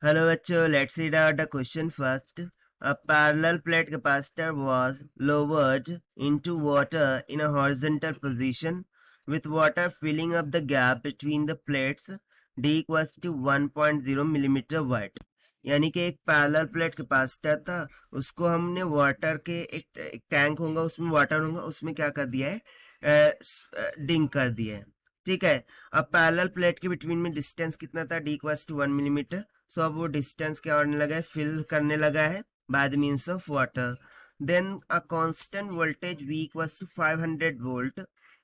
Hello bachcho, let's read out the question first. A parallel plate capacitor was lowered into water in a horizontal position with water filling up the gap between the plates d equals to 1.0 millimeter wide. यानी कि एक parallel plate capacitor था, उसको हमने water के एक tank होगा, उसमें वाटर होगा, उसमें क्या कर दिया है, डिंक कर दिया है. ठीक है. अब पैरेलल प्लेट के बिटवीन में डिस्टेंस कितना था, d इक्वल्स टू 1 मिलीमीटर. सो अब वो डिस्टेंस क्या होने लगा है, फिल करने लगा है by the means of water. Then a constant voltage v equals to 500 volt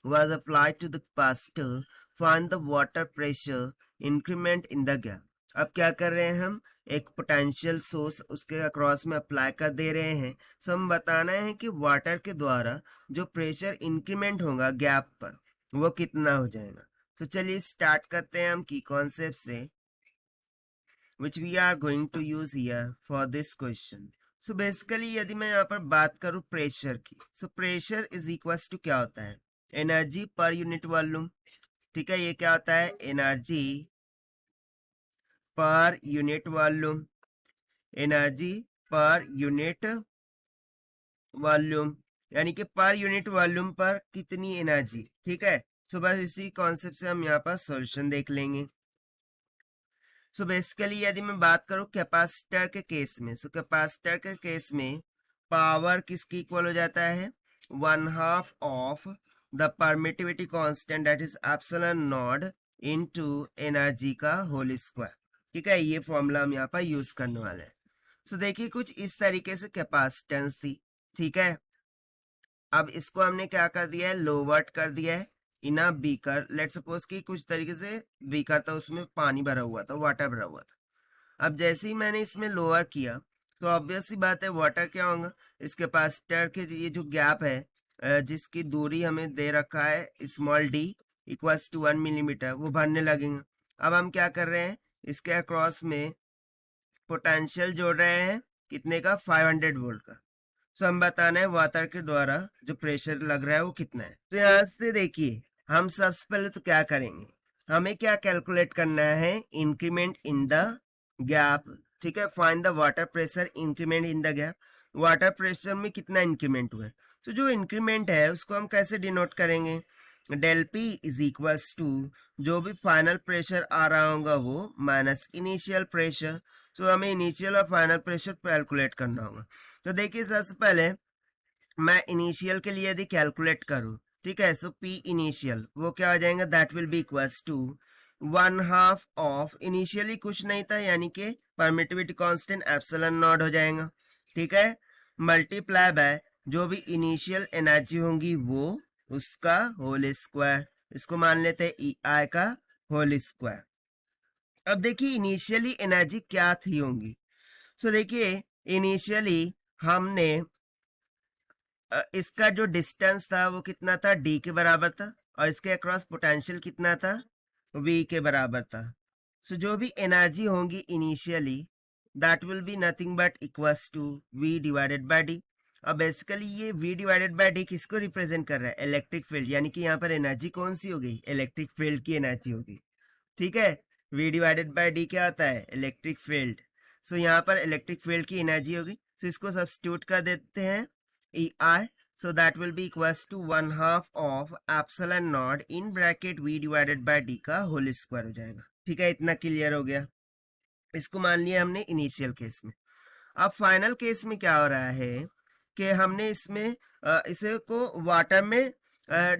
was applied to the capacitor. Find the water pressure increment in the gap. अब क्या कर रहे हैं हम, एक पोटेंशियल सोर्स उसके अक्रॉस में अप्लाई कर दे रहे हैं. सो हम बताना है कि वाटर के द्वारा जो प्रेशर इंक्रीमेंट होगा गैप पर वो कितना हो जाएगा. तो चलिए स्टार्ट करते हैं हम की कॉन्सेप्ट से, which we are going to use here for this question. So basically यदि मैं यहाँ पर बात करूँ प्रेशर की, so pressure is equals to क्या होता है, एनर्जी पर यूनिट वॉल्यूम. ठीक है, ये क्या होता है, energy per unit volume, energy per unit volume, यानी कि पर यूनिट वॉल्यूम पर कितनी एनर्जी. ठीक है, सो बस इसी कॉन्सेप्ट से हम यहाँ पर सॉल्यूशन देख लेंगे. सो बेसिकली यदि मैं बात करूं कैपेसिटर के केस में, सो कैपेसिटर के केस में पावर किसकी इक्वल हो जाता है, 1/2 of the permittivity constant that is epsilon not into energy का होल स्क्वायर. ठीक है, ये फॉर्मूला हम यहाँ पर यूज करने वाले हैं. सो देखिए कुछ इस तरीके से कैपेसिटेंस थी. ठीक है, अब इसको हमने क्या कर दिया है, लोवर्ड कर दिया है इन अ बीकर. लेट सपोज कि कुछ तरीके से बीकर था, उसमें पानी भरा हुआ था, वाटर भरा हुआ था. अब जैसे ही मैंने इसमें लोअर किया तो ऑब्वियस सी बात है वाटर क्या होगा, इस कैपेसिटर के ये जो गैप है जिसकी दूरी हमें दे रखा है small d equals to 1 millimetre, वो भरने लगेंगे. अब हम क्या कर रहे हैं, इसके अक्रॉस में पोटेंशियल जोड़ रहे हैं, कितने का, 500 वोल्ट का. सो हम बताना है वाटर के द्वारा जो प्रेशर लग रहा है वो कितना है. तो यहाँ से देखिए हम सबसे पहले तो क्या करेंगे, हमें क्या कैलकुलेट करना है, इंक्रीमेंट इन द गैप. ठीक है, find the water pressure increment in the gap. Water pressure में कितना इंक्रीमेंट हुआ है. तो जो इंक्रीमेंट है उसको हम कैसे डिनोट करेंगे, del p is equals to जो भी फाइनल प्रेशर आ रहा होगा वो माइनस इनिशियल प्रेशर. तो हमें इनिशियल और फाइनल प्रेशर कैलकुलेट करना होगा. तो देखिए सबसे पहले मैं इनिशियल के लिए यदि कैलकुलेट करूं, ठीक है, सो पी इनिशियल वो क्या हो जाएगा, that will be equals to 1/2 of initially कुछ नहीं था यानी कि परमिटिविटी कांस्टेंट एप्सिलॉन नॉट हो जाएगा. ठीक है, मल्टीप्लाई बाय जो भी इनिशियल एनर्जी होंगी वो उसका होल स्क्वायर, इसको मान लेते हैं ई आई का होल स्क्वायर. अब देखिए इनिशियली एनर्जी क्या थी होंगी. सो देखिए इनिशियली हमने इसका जो डिस्टेंस था वो कितना था, डी के बराबर था, और इसके अक्रॉस पोटेंशियल कितना था, वी के बराबर था. सो जो भी एनर्जी होंगी initially that will be nothing but equals to v divided by d. अब बेसिकली ये v डिवाइडेड बाय डी किसको रिप्रेजेंट कर रहा है, इलेक्ट्रिक फील्ड, यानी कि यहाँ पर एनर्जी कौन सी होगी, इलेक्ट्रिक फील्ड की एनर्जी होगी. ठीक है, v डिवाइडेड बाय डी क्या आता है, इलेक्ट्रिक फील्ड. सो यहाँ पर इलेक्ट्रिक फील्ड की एनर्जी होगी. सो इसको सब्स्टिट्यूट कर देते हैं ई आई. So that will be equals to 1/2 of epsilon naught in bracket v divided by d का होल स्क्वायर हो जाएगा. ठीक है, इतना क्लियर हो गया. इसको मान लिया हमने इनिशियल केस में. अब फाइनल केस में क्या हो रहा है कि हमने इसमें इसे को वाटर में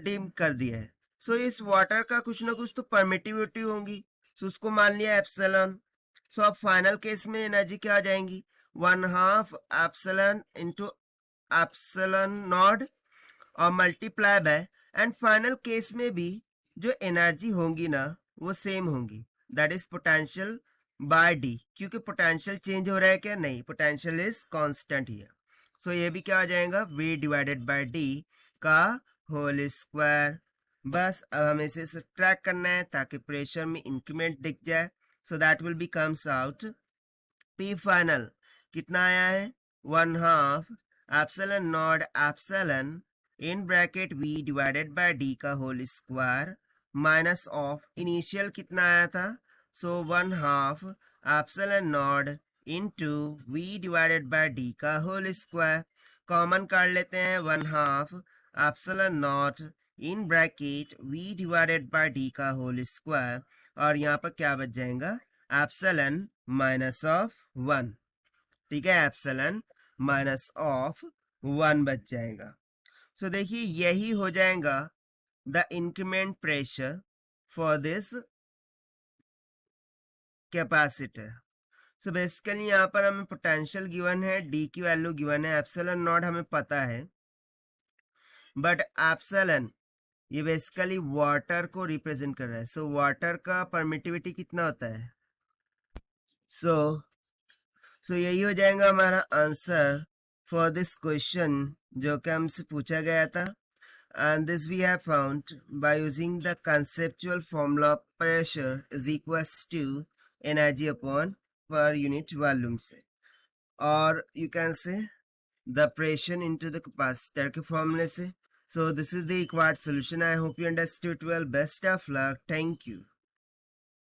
डिम कर दिया है. सो इस वाटर का कुछ ना कुछ तो परमिटिविटी होगी, सो उसको मान लिया एप्सिलॉन. सो अब फाइनल केस में एनर्जी क्या आ जाएंगी, 1/2 एप्सिलॉन इंटू एप्सिलॉन नॉट और multiply by, and final case में भी जो एनर्जी होंगी ना वो सेम होंगी, that is potential bye D, क्योंकि पोटेंशियल चेंज हो रहा है क्या, नहीं, पोटेंशियल इज कांस्टेंट ही है. सो ये भी क्या हो जाएगा, वी डिवाइडेड बाय डी का होल स्क्वायर. बस अब हमें इसे सब्ट्रैक्ट करना है ताकि प्रेशर में इंक्रीमेंट दिख जाए. So that will be comes out p final कितना आया है, 1/2 epsilon not epsilon in bracket v divided by d का whole square minus of initial कितना आया था, so 1/2 epsilon not into v divided by d का होल स्क्वायर। कॉमन कर लेते हैं 1/2 epsilon not in bracket v divided by d का whole square, और यहाँ पर क्या बच जाएगा, एप्सिलॉन माइनस ऑफ 1। ठीक है, एप्सिलॉन माइनस ऑफ 1 बच जाएगा। सो देखिए यही हो जाएगा the increment pressure for this capacitor. So basically यहाँ पर हमें पोटेंशियल गिवन है, डी की वैल्यू गिवन है, एप्सिलॉन नॉट हमें पता है, बट एप्सिलॉन ये बेसिकली वाटर को रिप्रेजेंट कर रहा है। सो वाटर का परमिटिविटी कितना होता है, सो यही हो जाएगा हमारा आंसर फॉर दिस क्वेश्चन जो कि हमसे पूछा गया था। And this we have found by using the conceptual formula of pressure is equals to energy upon per unit volume से, or you can say the pressure into the capacitor के formula से. So this is the required solution. I hope you understood well. Best of luck. Thank you.